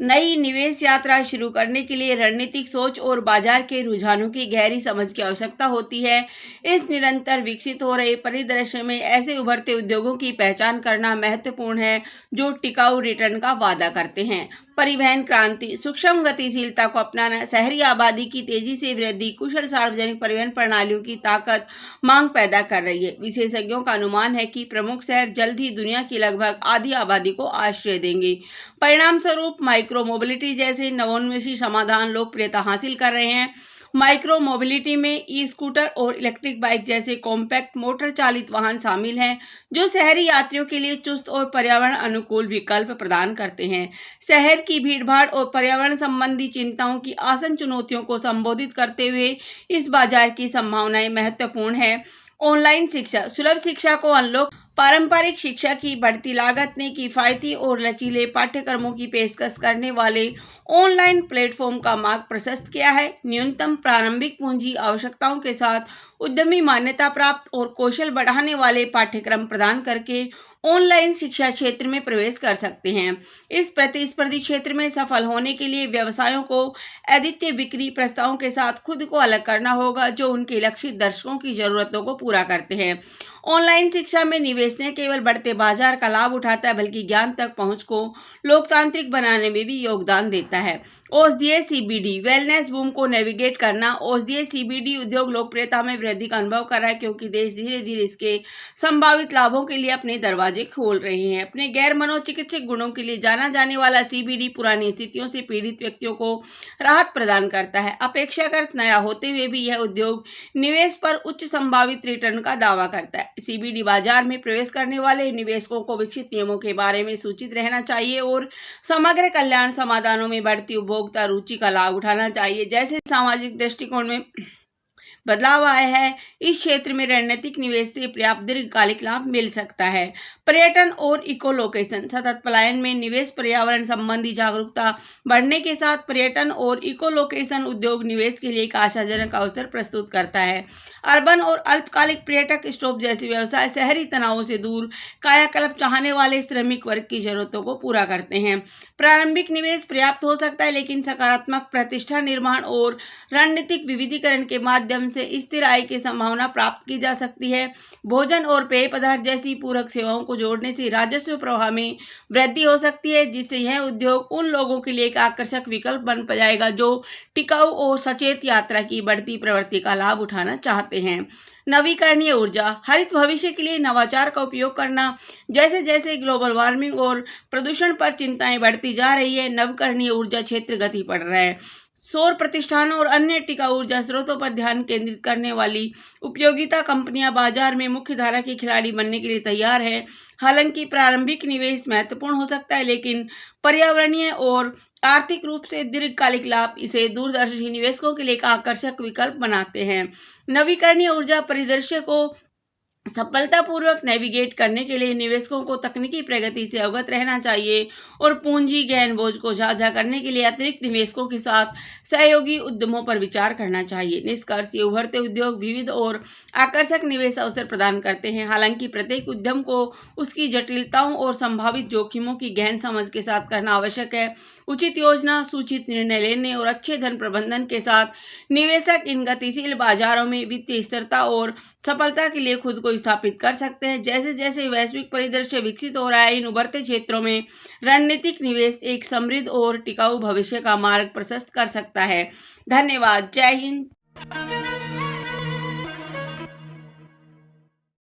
नई निवेश यात्रा शुरू करने के लिए रणनीतिक सोच और बाजार के रुझानों की गहरी समझ की आवश्यकता होती है। इस निरंतर विकसित हो रहे परिदृश्य में ऐसे उभरते उद्योगों की पहचान करना महत्वपूर्ण है जो टिकाऊ रिटर्न का वादा करते हैं। परिवहन क्रांति, सूक्ष्म गतिशीलता को अपनाना, शहरी आबादी की तेजी से वृद्धि, कुशल सार्वजनिक परिवहन प्रणालियों की ताकत मांग पैदा कर रही है। विशेषज्ञों का अनुमान है कि प्रमुख शहर जल्द ही दुनिया की लगभग आधी आबादी को आश्रय देंगे। परिणाम स्वरूप माइक्रो मोबिलिटी जैसे नवोन्मेषी समाधान लोकप्रियता हासिल कर रहे हैं। माइक्रो मोबिलिटी में ई स्कूटर और इलेक्ट्रिक बाइक जैसे कॉम्पैक्ट मोटर चालित वाहन शामिल हैं जो शहरी यात्रियों के लिए चुस्त और पर्यावरण अनुकूल विकल्प प्रदान करते हैं। शहर की भीड़भाड़ और पर्यावरण संबंधी चिंताओं की आसन चुनौतियों को संबोधित करते हुए इस बाजार की संभावनाएं महत्वपूर्ण है। ऑनलाइन शिक्षा, सुलभ शिक्षा को अनलॉक। पारंपरिक शिक्षा की बढ़ती लागत ने किफायती और लचीले पाठ्यक्रमों की पेशकश करने वाले ऑनलाइन प्लेटफॉर्म का मार्ग प्रशस्त किया है। न्यूनतम प्रारंभिक पूंजी आवश्यकताओं के साथ उद्यमी मान्यता प्राप्त और कौशल बढ़ाने वाले पाठ्यक्रम प्रदान करके ऑनलाइन शिक्षा क्षेत्र में प्रवेश कर सकते हैं। इस प्रतिस्पर्धी क्षेत्र में सफल होने के लिए व्यवसायों को अद्वितीय बिक्री प्रस्तावों के साथ खुद को अलग करना होगा जो उनके लक्षित दर्शकों की जरूरतों को पूरा करते हैं। ऑनलाइन शिक्षा में निवेश न केवल बढ़ते बाजार का लाभ उठाता है बल्कि ज्ञान तक पहुंच को लोकतांत्रिक बनाने में भी योगदान देता है। औषधीय सीबीडी, वेलनेस बूम को नेविगेट करना। औषधीय सीबीडी उद्योग लोकप्रियता में वृद्धि का अनुभव कर रहा है क्योंकि देश धीरे धीरे इसके संभावित लाभों के लिए अपने दरवाजे खोल रहे हैं। अपने गैर मनोचिकित्सक गुणों के लिए जाना जाने वाला सीबीडी पुरानी स्थितियों से पीड़ित व्यक्तियों को राहत प्रदान करता है। अपेक्षाकृत नया होते हुए भी यह उद्योग निवेश पर उच्च संभावित रिटर्न का दावा करता है। सीबीडी बाजार में प्रवेश करने वाले निवेशकों को विकसित नियमों के बारे में सूचित रहना चाहिए और समग्र कल्याण समाधानों में बढ़ती उपभोक्ता रुचि का लाभ उठाना चाहिए। जैसे सामाजिक दृष्टिकोण में बदलाव आया है, इस क्षेत्र में रणनीतिक निवेश से पर्याप्त दीर्घकालिक लाभ मिल सकता है। पर्यटन और इकोलोकेशन, सतत पलायन में निवेश पर्यावरण संबंधी जागरूकता बढ़ने के साथ पर्यटन और इकोलोकेशन उद्योग निवेश के लिए एक आशाजनक अवसर प्रस्तुत करता है। अर्बन और अल्पकालिक पर्यटक स्टॉप जैसे व्यवसाय शहरी तनावों से दूर कायाकल्प चाहने वाले श्रमिक वर्ग की जरूरतों को पूरा करते हैं। प्रारंभिक निवेश पर्याप्त हो सकता है लेकिन सकारात्मक प्रतिष्ठा निर्माण और रणनीतिक विविधीकरण के माध्यम से स्थिर आय की संभावना प्राप्त की जा सकती है। भोजन और पेय पदार्थ जैसी पूरक सेवाओं को जोड़ने से राजस्व प्रवाह में वृद्धि हो सकती है जिससे यह उद्योग उन लोगों के लिए एक आकर्षक विकल्प बन जाएगा जो टिकाऊ और सचेत यात्रा की बढ़ती प्रवृत्ति का लाभ उठाना चाहते हैं। नवीकरणीय ऊर्जा, हरित भविष्य के लिए नवाचार का उपयोग करना। जैसे जैसे ग्लोबल वार्मिंग और प्रदूषण पर चिंताएं बढ़ती जा रही है, नवीकरणीय ऊर्जा क्षेत्र गति पड़ रहा है। सौर प्रतिष्ठानों और अन्य टिकाऊ ऊर्जा स्रोतों पर ध्यान केंद्रित करने वाली उपयोगिता कंपनियां बाजार में मुख्य धारा की खिलाड़ी बनने के लिए तैयार है। हालांकि प्रारंभिक निवेश महत्वपूर्ण हो सकता है लेकिन पर्यावरणीय और आर्थिक रूप से दीर्घकालिक लाभ इसे दूरदर्शी निवेशकों के लिए एक आकर्षक विकल्प बनाते हैं। नवीकरणीय ऊर्जा परिदृश्य को सफलतापूर्वक नेविगेट करने के लिए निवेशकों को तकनीकी प्रगति से अवगत रहना चाहिए और पूंजी गहन बोझ को साझा करने के लिए अतिरिक्त निवेशकों के साथ सहयोगी उद्यमों पर विचार करना चाहिए। निष्कर्ष, ये उभरते उद्योग विविध और आकर्षक निवेश अवसर प्रदान करते हैं। हालांकि प्रत्येक उद्यम को उसकी जटिलताओं और संभावित जोखिमों की गहन समझ के साथ करना आवश्यक है। उचित योजना, सूचित निर्णय लेने और अच्छे धन प्रबंधन के साथ निवेशक इन गतिशील बाजारों में वित्तीय स्थिरता और सफलता के लिए खुद को स्थापित कर सकते हैं। जैसे जैसे वैश्विक परिदृश्य विकसित हो रहा है, इन उभरते क्षेत्रों में रणनीतिक निवेश एक समृद्ध और टिकाऊ भविष्य का मार्ग प्रशस्त कर सकता है। धन्यवाद। जय हिंद।